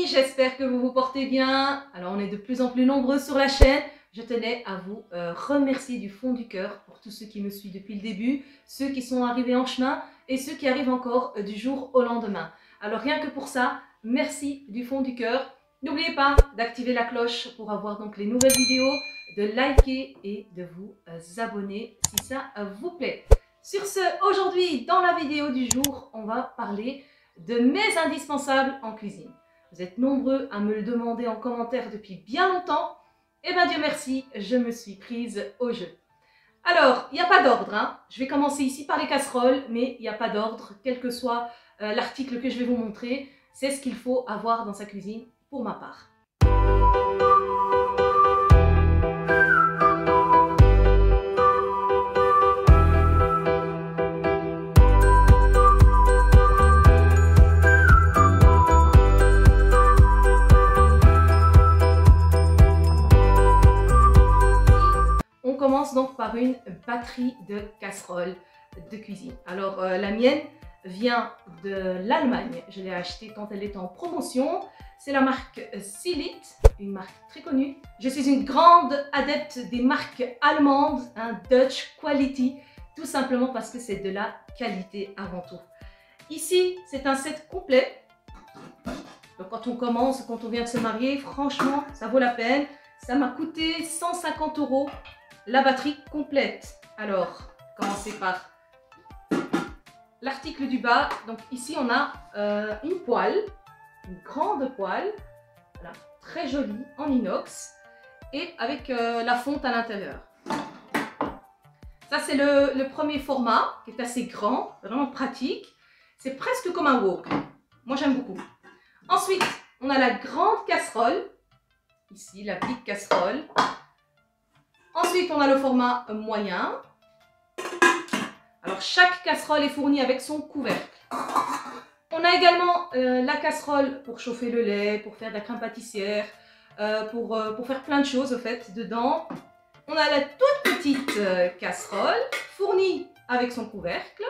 j'espère que vous vous portez bien. Alors on est de plus en plus nombreux sur la chaîne. Je tenais à vous remercier du fond du cœur pour tous ceux qui me suivent depuis le début, ceux qui sont arrivés en chemin et ceux qui arrivent encore du jour au lendemain. Alors rien que pour ça, merci du fond du cœur. N'oubliez pas d'activer la cloche pour avoir donc les nouvelles vidéos, de liker et de vous abonner si ça vous plaît. Sur ce, aujourd'hui, dans la vidéo du jour, on va parler de mes indispensables en cuisine. Vous êtes nombreux à me le demander en commentaire depuis bien longtemps. Et bien Dieu merci, je me suis prise au jeu. Alors, il n'y a pas d'ordre, hein. Je vais commencer ici par les casseroles, mais il n'y a pas d'ordre, quel que soit l'article que je vais vous montrer. C'est ce qu'il faut avoir dans sa cuisine pour ma part. On commence donc par une batterie de casseroles de cuisine. Alors la mienne vient de l'Allemagne. Je l'ai achetée quand elle était en promotion. C'est la marque Sealit, une marque très connue. Je suis une grande adepte des marques allemandes, Dutch Quality, tout simplement parce que c'est de la qualité avant tout. Ici, c'est un set complet. Donc quand on commence, quand on vient de se marier, franchement, ça vaut la peine. Ça m'a coûté 150 € la batterie complète. Alors, commencez par l'article du bas. Donc ici, on a une poêle, une grande poêle, voilà, très jolie, en inox, et avec la fonte à l'intérieur. Ça, c'est le premier format, qui est assez grand, vraiment pratique. C'est presque comme un wok. Moi, j'aime beaucoup. Ensuite, on a la grande casserole. Ici, la petite casserole. Ensuite, on a le format moyen. Alors, chaque casserole est fournie avec son couvercle. On a également la casserole pour chauffer le lait, pour faire de la crème pâtissière, pour faire plein de choses, au fait, dedans. On a la toute petite casserole fournie avec son couvercle.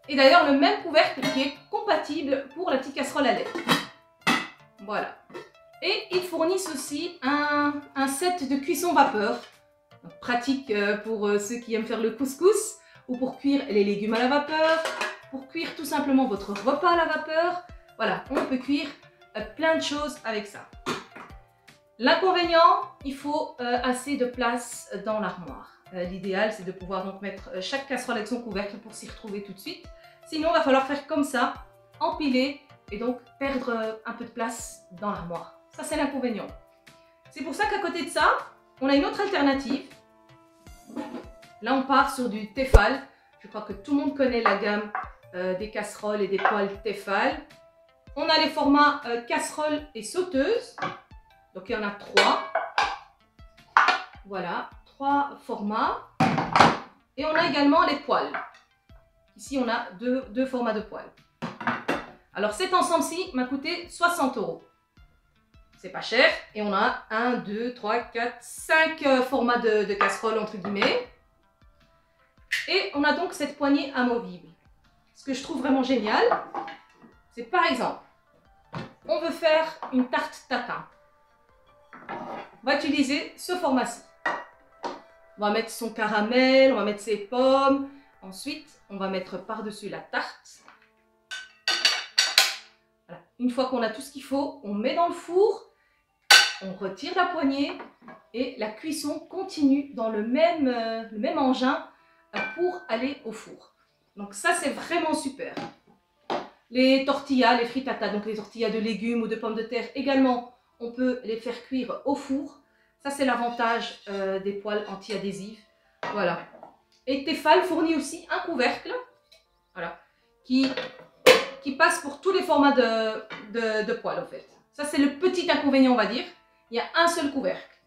Et d'ailleurs, le même couvercle qui est compatible pour la petite casserole à lait. Voilà. Et ils fournissent aussi un set de cuisson vapeur. Donc, pratique pour ceux qui aiment faire le couscous ou pour cuire les légumes à la vapeur, pour cuire tout simplement votre repas à la vapeur. Voilà, on peut cuire plein de choses avec ça. L'inconvénient, il faut assez de place dans l'armoire. L'idéal, c'est de pouvoir donc mettre chaque casserole avec son couvercle pour s'y retrouver tout de suite. Sinon, il va falloir faire comme ça, empiler et donc perdre un peu de place dans l'armoire. Ça, c'est l'inconvénient. C'est pour ça qu'à côté de ça, on a une autre alternative. Là, on part sur du Tefal. Je crois que tout le monde connaît la gamme des casseroles et des poêles Tefal. On a les formats casserole et sauteuse. Donc, il y en a 3. Voilà, 3 formats. Et on a également les poêles. Ici, on a deux formats de poêles. Alors, cet ensemble-ci m'a coûté 60 €. C'est pas cher. Et on a 1, 2, 3, 4, 5 formats de casseroles, entre guillemets. Et on a donc cette poignée amovible. Ce que je trouve vraiment génial, c'est par exemple, on veut faire une tarte tatin. On va utiliser ce format-ci. On va mettre son caramel, on va mettre ses pommes. Ensuite, on va mettre par-dessus la tarte. Voilà. Une fois qu'on a tout ce qu'il faut, on met dans le four. On retire la poignée et la cuisson continue dans le même engin pour aller au four. Donc ça, c'est vraiment super. Les tortillas, les frittatas, donc les tortillas de légumes ou de pommes de terre également, on peut les faire cuire au four. Ça, c'est l'avantage des poêles anti-adhésives. Voilà. Et Tefal fournit aussi un couvercle, voilà, qui passe pour tous les formats de poêles, en fait. Ça, c'est le petit inconvénient, on va dire. Il y a un seul couvercle.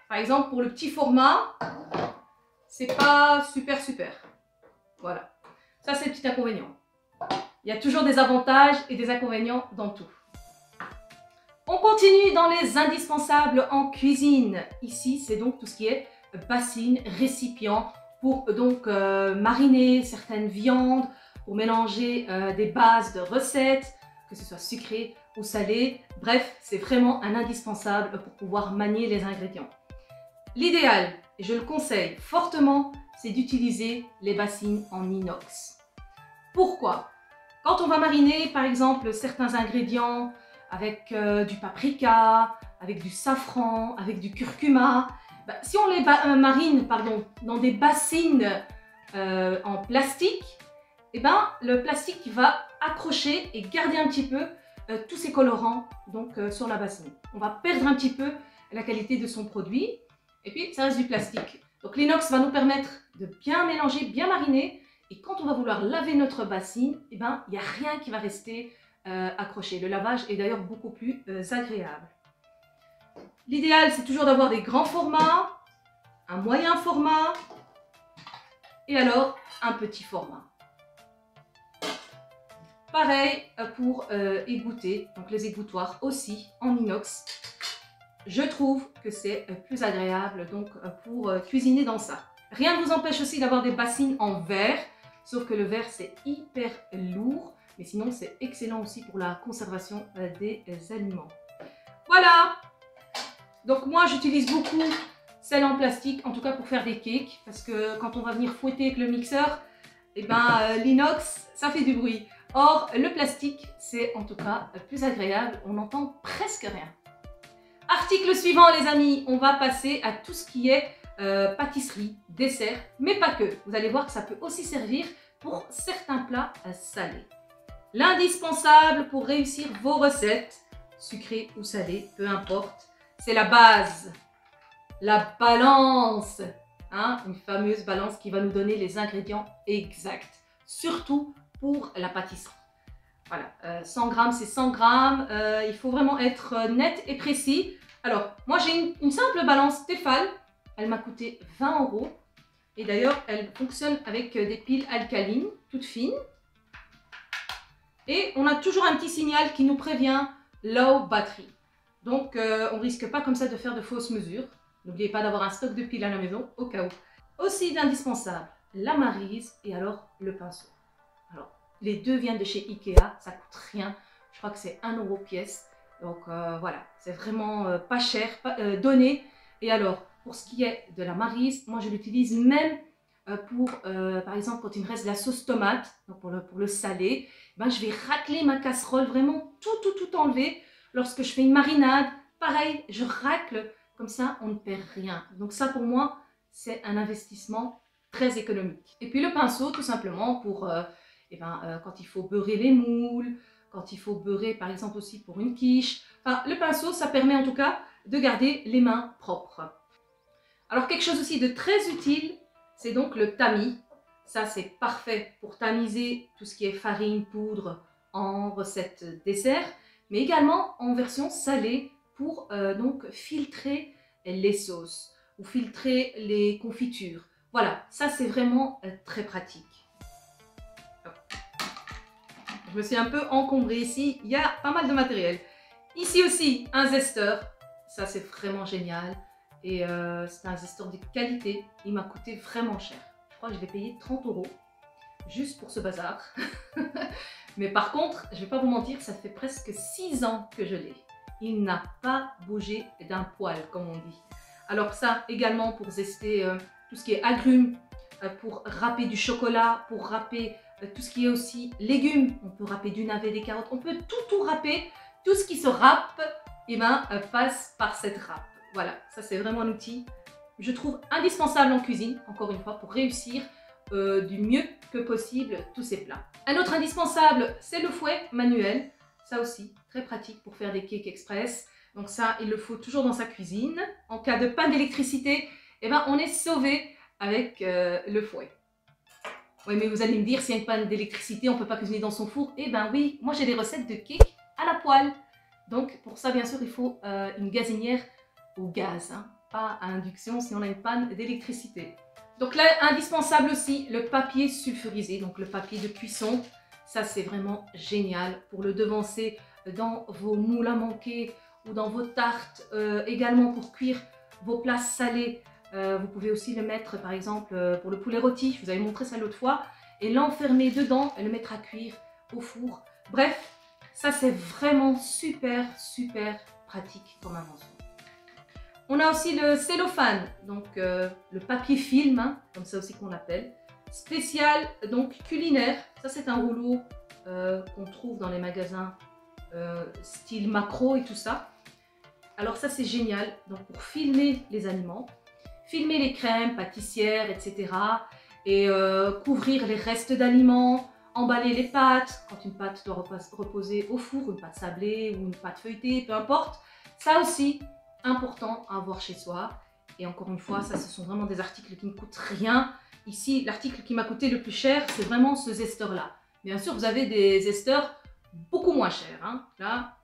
Par exemple, pour le petit format, c'est pas super. Voilà. Ça, c'est le petit inconvénient. Il y a toujours des avantages et des inconvénients dans tout. On continue dans les indispensables en cuisine. Ici, c'est donc tout ce qui est bassine, récipient pour donc mariner certaines viandes, pour mélanger des bases de recettes. que ce soit sucré ou salé. Bref, c'est vraiment un indispensable pour pouvoir manier les ingrédients. L'idéal, et je le conseille fortement, c'est d'utiliser les bassines en inox. Pourquoi? Quand on va mariner, par exemple, certains ingrédients avec du paprika, avec du safran, avec du curcuma, si on les marine dans des bassines en plastique, le plastique va accrocher et garder un petit peu tous ces colorants sur la bassine. On va perdre un petit peu la qualité de son produit et puis ça reste du plastique. Donc l'inox va nous permettre de bien mélanger, bien mariner, et quand on va vouloir laver notre bassine, il n'y a rien qui va rester accroché. Le lavage est d'ailleurs beaucoup plus agréable. L'idéal, c'est toujours d'avoir des grands formats, un moyen format et alors un petit format. Pareil pour égoutter, donc les égouttoirs aussi en inox. Je trouve que c'est plus agréable pour cuisiner dans ça. Rien ne vous empêche aussi d'avoir des bassines en verre, sauf que le verre c'est hyper lourd, mais sinon c'est excellent aussi pour la conservation des aliments. Voilà! Donc moi j'utilise beaucoup celle en plastique, en tout cas pour faire des cakes, parce que quand on va venir fouetter avec le mixeur, l'inox ça fait du bruit. Or le plastique c'est en tout cas plus agréable, on n'entend presque rien. Article suivant les amis, on va passer à tout ce qui est pâtisserie, dessert, mais pas que. Vous allez voir que ça peut aussi servir pour certains plats salés. L'indispensable pour réussir vos recettes, sucrées ou salées, peu importe, c'est la base, la balance. Une fameuse balance qui va nous donner les ingrédients exacts, surtout pour la pâtisserie. Voilà, 100 grammes c'est 100 grammes, il faut vraiment être net et précis. Alors, moi j'ai une simple balance Tefal, elle m'a coûté 20 € et d'ailleurs elle fonctionne avec des piles alcalines, toutes fines. Et on a toujours un petit signal qui nous prévient low battery. Donc on ne risque pas comme ça de faire de fausses mesures. N'oubliez pas d'avoir un stock de piles à la maison au cas où. Aussi d'indispensable, la maryse et alors le pinceau. Alors, les deux viennent de chez Ikea, ça coûte rien. Je crois que c'est 1 € pièce. Donc voilà, c'est vraiment pas cher, donné. Et alors, pour ce qui est de la maryse, moi je l'utilise même pour, par exemple, quand il me reste de la sauce tomate, donc pour le salé, je vais racler ma casserole, vraiment tout enlever. Lorsque je fais une marinade, pareil, je racle, comme ça on ne perd rien. Donc ça pour moi, c'est un investissement très économique. Et puis le pinceau, tout simplement, pour quand il faut beurrer les moules, quand il faut beurrer par exemple aussi pour une quiche. Enfin, le pinceau, ça permet en tout cas de garder les mains propres. Alors quelque chose aussi de très utile, c'est donc le tamis. Ça c'est parfait pour tamiser tout ce qui est farine, poudre en recette dessert, mais également en version salée pour donc filtrer les sauces ou filtrer les confitures. Voilà, ça c'est vraiment très pratique. Je me suis un peu encombrée ici, il y a pas mal de matériel. Ici aussi, un zesteur, ça c'est vraiment génial. Et c'est un zesteur de qualité, il m'a coûté vraiment cher. Je crois que je l'ai payé 30 € juste pour ce bazar. Mais par contre, je ne vais pas vous mentir, ça fait presque 6 ans que je l'ai. Il n'a pas bougé d'un poil, comme on dit. Alors ça, également pour zester tout ce qui est agrumes, pour râper du chocolat, pour râper tout ce qui est aussi légumes. On peut râper du navet, des carottes, on peut tout râper. Tout ce qui se râpe, passe par cette râpe. Voilà, ça c'est vraiment un outil, je trouve indispensable en cuisine, encore une fois, pour réussir du mieux que possible tous ces plats. Un autre indispensable, c'est le fouet manuel. Ça aussi, très pratique pour faire des cakes express. Donc ça, il le faut toujours dans sa cuisine. En cas de panne d'électricité, on est sauvé avec le fouet. Oui, mais vous allez me dire, s'il y a une panne d'électricité, on ne peut pas cuisiner dans son four. Eh ben oui, moi j'ai des recettes de cakes à la poêle. Donc pour ça, bien sûr, il faut une gazinière au gaz, pas à induction si on a une panne d'électricité. Donc là, indispensable aussi, le papier sulfurisé, donc le papier de cuisson. Ça, c'est vraiment génial pour le devancer dans vos moules à manquer ou dans vos tartes, également pour cuire vos plats salés. Vous pouvez aussi le mettre, par exemple, pour le poulet rôti, je vous avais montré ça l'autre fois, et l'enfermer dedans et le mettre à cuire au four. Bref, Ça, c'est vraiment super, super pratique comme invention. On a aussi le cellophane, donc le papier film, hein, comme ça aussi qu'on l'appelle. Spécial, donc culinaire. Ça, c'est un rouleau qu'on trouve dans les magasins style Macro et tout ça. Alors ça, c'est génial. Donc pour filmer les aliments, filmer les crèmes pâtissières, etc. Et couvrir les restes d'aliments, emballer les pâtes, quand une pâte doit reposer au four, une pâte sablée ou une pâte feuilletée, peu importe. Ça aussi, important à avoir chez soi. Et encore une fois, ça, ce sont vraiment des articles qui ne coûtent rien. Ici, l'article qui m'a coûté le plus cher, c'est vraiment ce zesteur-là. Bien sûr, vous avez des zesteurs beaucoup moins chers. Hein. Là,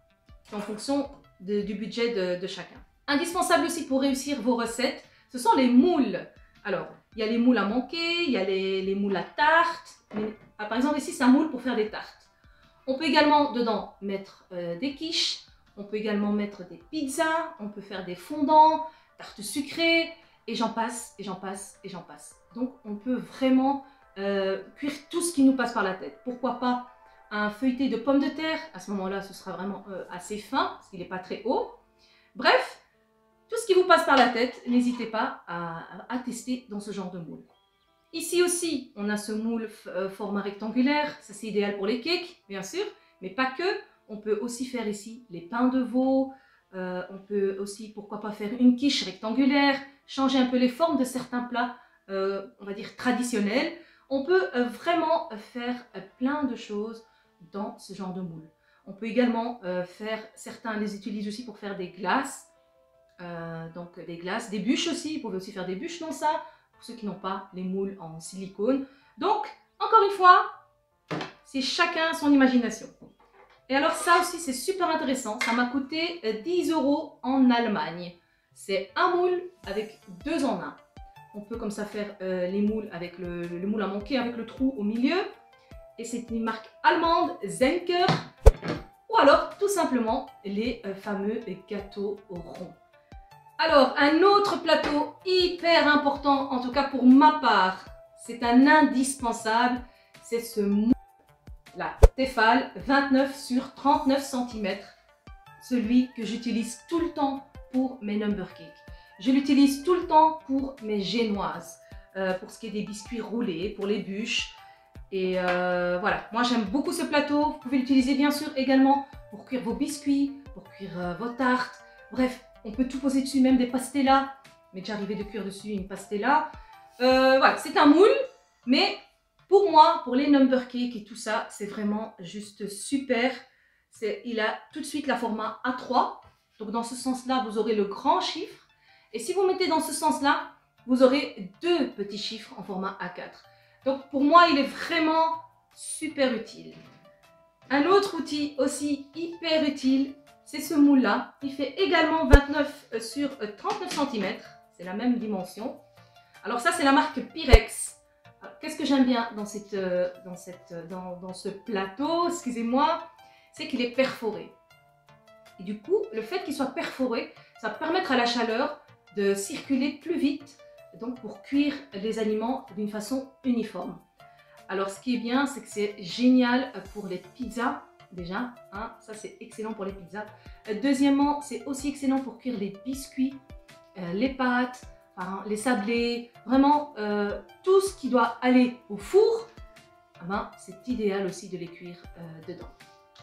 c'est en fonction du budget de chacun. Indispensable aussi pour réussir vos recettes, ce sont les moules. Alors, il y a les moules à manquer, il y a les moules à tarte. Par exemple, ici, c'est un moule pour faire des tartes. On peut également dedans mettre des quiches. On peut également mettre des pizzas. On peut faire des fondants, tartes sucrées, et j'en passe, et j'en passe, et j'en passe. Donc, on peut vraiment cuire tout ce qui nous passe par la tête. Pourquoi pas un feuilleté de pommes de terre? À ce moment-là, ce sera vraiment assez fin, parce qu'il n'est pas très haut. Bref, tout ce qui vous passe par la tête, n'hésitez pas à tester dans ce genre de moule. Ici aussi, on a ce moule format rectangulaire. Ça, c'est idéal pour les cakes, bien sûr, mais pas que. On peut aussi faire ici les pains de veau. On peut aussi, pourquoi pas, faire une quiche rectangulaire, changer un peu les formes de certains plats, on va dire traditionnels. On peut vraiment faire plein de choses dans ce genre de moule. On peut également certains les utilisent aussi pour faire des glaces. Donc des glaces, des bûches aussi. Vous pouvez aussi faire des bûches dans ça, pour ceux qui n'ont pas les moules en silicone. Donc, encore une fois, c'est chacun son imagination. Et alors ça aussi, c'est super intéressant. Ça m'a coûté 10 € en Allemagne. C'est un moule avec 2 en 1. On peut comme ça faire les moules avec le moule à manquer avec le trou au milieu. Et c'est une marque allemande, Zenker. Ou alors, tout simplement, les fameux gâteaux ronds. Alors, un autre plateau hyper important, en tout cas pour ma part, c'est un indispensable, c'est ce moule, la Tefal 29 sur 39 cm, celui que j'utilise tout le temps pour mes number cakes. Je l'utilise tout le temps pour mes génoises, pour ce qui est des biscuits roulés, pour les bûches. Et voilà, moi j'aime beaucoup ce plateau. Vous pouvez l'utiliser bien sûr également pour cuire vos biscuits, pour cuire vos tartes, bref. On peut tout poser dessus, même des pastellas. Il m'est déjà arrivé de cuire dessus une pastella. Voilà, c'est un moule. Mais pour moi, pour les number cakes et tout ça, c'est vraiment juste super. Il a tout de suite la format A3. Donc dans ce sens-là, vous aurez le grand chiffre. Et si vous mettez dans ce sens-là, vous aurez 2 petits chiffres en format A4. Donc pour moi, il est vraiment super utile. Un autre outil aussi hyper utile, c'est ce moule-là. Il fait également 29 sur 39 cm. C'est la même dimension. Alors ça, c'est la marque Pyrex. Qu'est-ce que j'aime bien dans ce plateau, excusez-moi, c'est qu'il est perforé. Et du coup, le fait qu'il soit perforé, ça va permettre à la chaleur de circuler plus vite, donc pour cuire les aliments d'une façon uniforme. Alors ce qui est bien, c'est que c'est génial pour les pizzas. Déjà, hein, ça c'est excellent pour les pizzas. Deuxièmement, c'est aussi excellent pour cuire les biscuits, les pâtes, enfin, les sablés, vraiment tout ce qui doit aller au four, eh ben, c'est idéal aussi de les cuire dedans.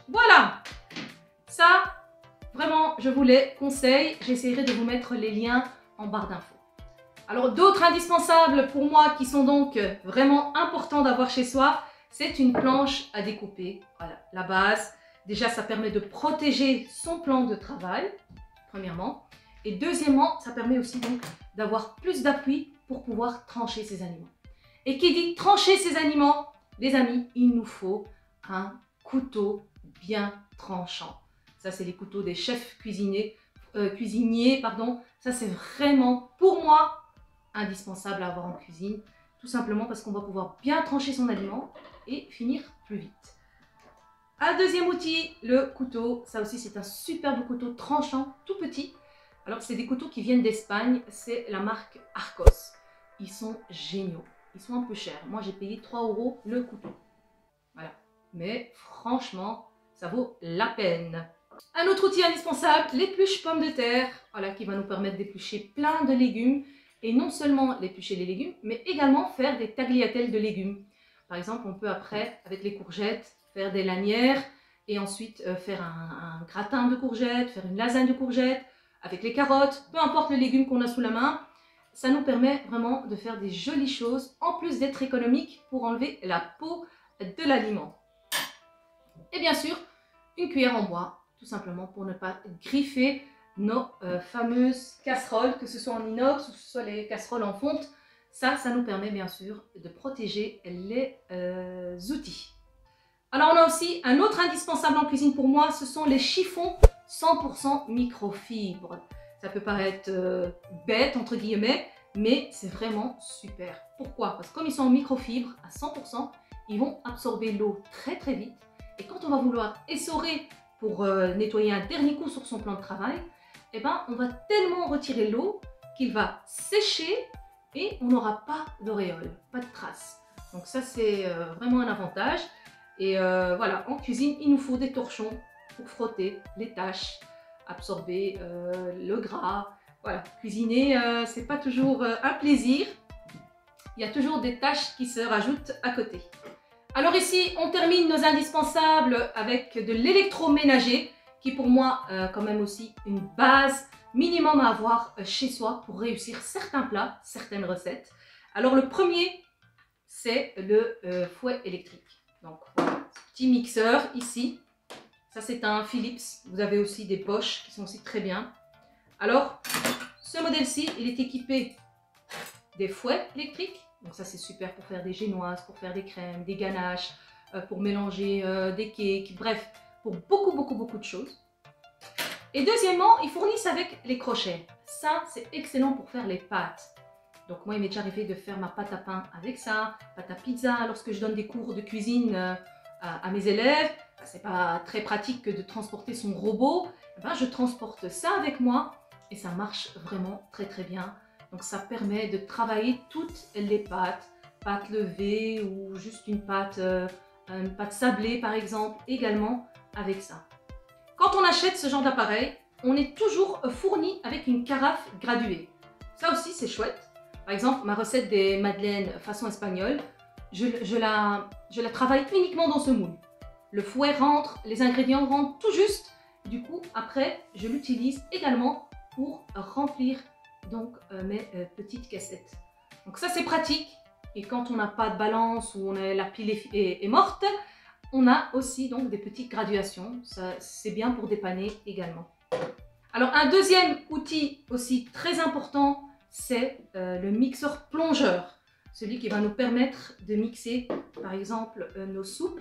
Voilà, ça vraiment je vous les conseille, j'essaierai de vous mettre les liens en barre d'infos. Alors d'autres indispensables pour moi qui sont donc vraiment importants d'avoir chez soi, c'est une planche à découper. Voilà, la base. Déjà, ça permet de protéger son plan de travail, premièrement. Et deuxièmement, ça permet aussi donc d'avoir plus d'appui pour pouvoir trancher ses aliments. Et qui dit trancher ses aliments, les amis, il nous faut un couteau bien tranchant. Ça, c'est les couteaux des chefs cuisiniers, Ça, c'est vraiment, pour moi, indispensable à avoir en cuisine. Tout simplement parce qu'on va pouvoir bien trancher son aliment et finir plus vite. Un deuxième outil, le couteau. Ça aussi, c'est un superbe couteau tranchant, tout petit. Alors, c'est des couteaux qui viennent d'Espagne. C'est la marque Arcos. Ils sont géniaux. Ils sont un peu chers. Moi, j'ai payé 3 € le couteau. Voilà. Mais franchement, ça vaut la peine. Un autre outil indispensable, l'épluche pomme de terre, voilà, qui va nous permettre d'éplucher plein de légumes. Et non seulement l'éplucher les légumes, mais également faire des tagliatelles de légumes. Par exemple, on peut après, avec les courgettes, faire des lanières et ensuite faire un gratin de courgettes, faire une lasagne de courgettes, avec les carottes, peu importe le légume qu'on a sous la main. Ça nous permet vraiment de faire des jolies choses, en plus d'être économique pour enlever la peau de l'aliment. Et bien sûr, une cuillère en bois, tout simplement pour ne pas griffer nos fameuses casseroles, que ce soit en inox ou que ce soit les casseroles en fonte. Ça nous permet bien sûr de protéger les outils. Alors on a aussi un autre indispensable en cuisine pour moi, ce sont les chiffons 100% microfibre. Ça peut paraître bête entre guillemets, mais c'est vraiment super. Pourquoi? Parce que comme ils sont en microfibre à 100%, ils vont absorber l'eau très très vite. Et quand on va vouloir essorer pour nettoyer un dernier coup sur son plan de travail, eh ben, on va tellement retirer l'eau qu'il va sécher et on n'aura pas d'auréole, pas de traces. Donc ça c'est vraiment un avantage. Et voilà, en cuisine, il nous faut des torchons pour frotter les tâches, absorber le gras. Voilà, cuisiner, c'est pas toujours un plaisir. Il y a toujours des tâches qui se rajoutent à côté. Alors ici, on termine nos indispensables avec de l'électroménager, qui pour moi, quand même aussi une base minimum à avoir chez soi pour réussir certains plats, certaines recettes. Alors le premier, c'est le fouet électrique. Donc voilà, ce petit mixeur ici. Ça c'est un Philips. Vous avez aussi des Bosch qui sont aussi très bien. Alors, ce modèle-ci, il est équipé des fouets électriques. Donc ça c'est super pour faire des génoises, pour faire des crèmes, des ganaches, pour mélanger des cakes, bref, pour beaucoup de choses. Et deuxièmement, ils fournissent avec les crochets. Ça c'est excellent pour faire les pâtes. Donc moi il m'est déjà arrivé de faire ma pâte à pain avec ça, pâte à pizza lorsque je donne des cours de cuisine à mes élèves. C'est pas très pratique que de transporter son robot. Eh ben, je transporte ça avec moi et ça marche vraiment très bien. Donc ça permet de travailler toutes les pâtes, pâte levée ou juste une pâte sablée par exemple, également avec ça. Quand on achète ce genre d'appareil, on est toujours fourni avec une carafe graduée. Ça aussi c'est chouette. Par exemple, ma recette des madeleines façon espagnole, je la travaille uniquement dans ce moule. Le fouet rentre, les ingrédients rentrent tout juste. Du coup, après, je l'utilise également pour remplir donc mes petites cassettes. Donc ça c'est pratique. Et quand on n'a pas de balance ou la pile est morte, on a aussi donc des petites graduations. C'est bien pour dépanner également. Alors un deuxième outil aussi très important, c'est le mixeur plongeur. Celui qui va nous permettre de mixer par exemple nos soupes.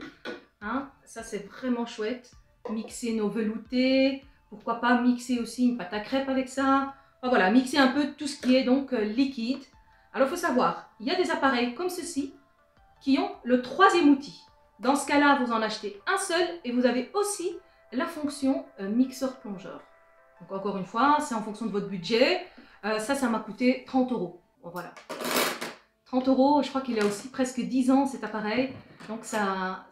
Hein, ça c'est vraiment chouette. Mixer nos veloutés, pourquoi pas mixer aussi une pâte à crêpes avec ça. Enfin, voilà, mixer un peu tout ce qui est donc liquide. Alors il faut savoir, il y a des appareils comme ceci qui ont le troisième outil. Dans ce cas-là, vous en achetez un seul et vous avez aussi la fonction mixeur plongeur. Donc encore une fois, c'est en fonction de votre budget. Ça m'a coûté 30 €. Bon, voilà. 30 €, je crois qu'il a aussi presque 10 ans cet appareil. Donc ça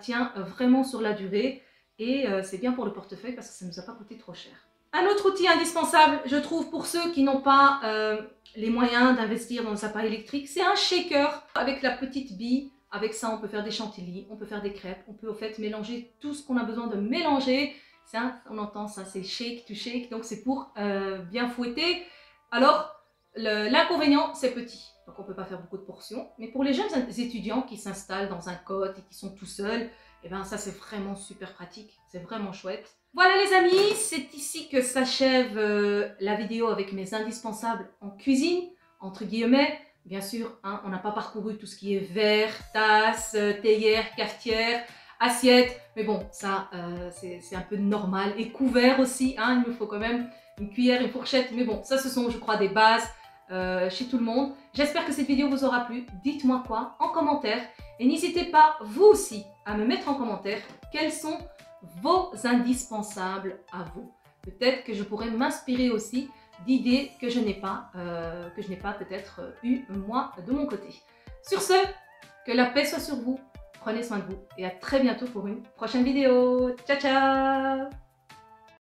tient vraiment sur la durée. Et c'est bien pour le portefeuille parce que ça ne nous a pas coûté trop cher. Un autre outil indispensable, je trouve, pour ceux qui n'ont pas les moyens d'investir dans un appareil électrique, c'est un shaker avec la petite bille. Avec ça, on peut faire des chantilly, on peut faire des crêpes, on peut au fait mélanger tout ce qu'on a besoin de mélanger. Ça, on entend ça, c'est shake to shake, donc c'est pour bien fouetter. Alors, l'inconvénient, c'est petit. Donc on ne peut pas faire beaucoup de portions. Mais pour les jeunes étudiants qui s'installent dans un cote et qui sont tout seuls, et ben ça c'est vraiment super pratique, c'est vraiment chouette. Voilà les amis, c'est ici que s'achève la vidéo avec mes indispensables en cuisine, entre guillemets. Bien sûr, hein, on n'a pas parcouru tout ce qui est verre, tasse, théière, cafetière, assiette. Mais bon, ça c'est un peu normal. Et couvert aussi, hein, il nous faut quand même une cuillère, une fourchette. Mais bon, ça ce sont je crois des bases chez tout le monde. J'espère que cette vidéo vous aura plu. Dites-moi quoi en commentaire. Et n'hésitez pas, vous aussi, à me mettre en commentaire quels sont vos indispensables à vous. Peut-être que je pourrais m'inspirer aussi d'idées que je n'ai pas peut-être eu moi de mon côté. Sur ce, que la paix soit sur vous, Prenez soin de vous et à très bientôt pour une prochaine vidéo. Ciao ciao!